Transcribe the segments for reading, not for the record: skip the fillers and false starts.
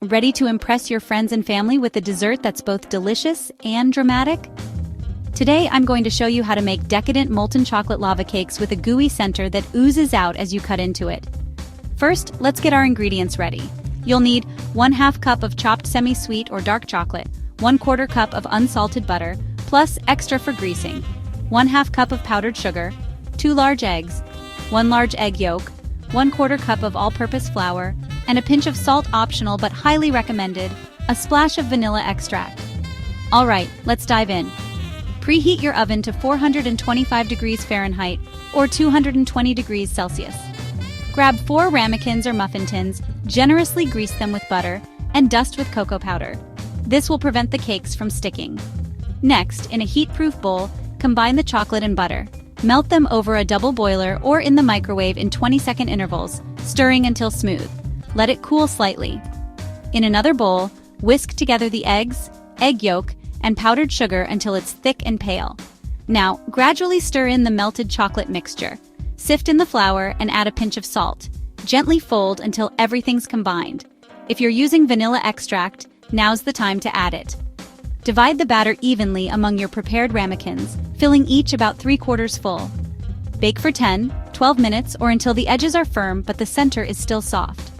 Ready to impress your friends and family with a dessert that's both delicious and dramatic? Today, I'm going to show you how to make decadent molten chocolate lava cakes with a gooey center that oozes out as you cut into it. First, let's get our ingredients ready. You'll need 1/2 cup of chopped semi-sweet or dark chocolate, 1/4 cup of unsalted butter, plus extra for greasing, 1/2 cup of powdered sugar, 2 large eggs, 1 large egg yolk, 1/4 cup of all-purpose flour, and a pinch of salt, optional but highly recommended, a splash of vanilla extract. Alright, let's dive in. Preheat your oven to 425 degrees Fahrenheit or 220 degrees Celsius. Grab 4 Ramekins or muffin tins, generously grease them with butter, and dust with cocoa powder. This will prevent the cakes from sticking. Next, in a heat-proof bowl, combine the chocolate and butter. Melt them over a double boiler or in the microwave in 20-second intervals, stirring until smooth. Let it cool slightly. In another bowl, whisk together the eggs, egg yolk, and powdered sugar until it's thick and pale. Now, gradually stir in the melted chocolate mixture. Sift in the flour and add a pinch of salt. Gently fold until everything's combined. If you're using vanilla extract, now's the time to add it. Divide the batter evenly among your prepared ramekins, filling each about 3/4 full. Bake for 10-12 minutes or until the edges are firm but the center is still soft.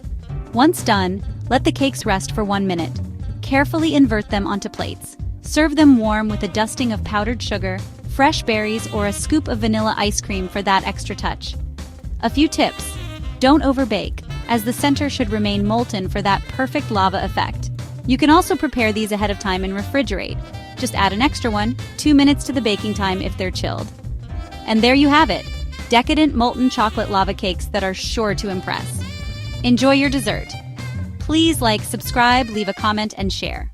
Once done, let the cakes rest for 1 minute. Carefully invert them onto plates. Serve them warm with a dusting of powdered sugar, fresh berries, or a scoop of vanilla ice cream for that extra touch. A few tips. Don't overbake, as the center should remain molten for that perfect lava effect. You can also prepare these ahead of time and refrigerate. Just add an extra 2 minutes to the baking time if they're chilled. And there you have it, decadent molten chocolate lava cakes that are sure to impress. Enjoy your dessert. Please like, subscribe, leave a comment, and share.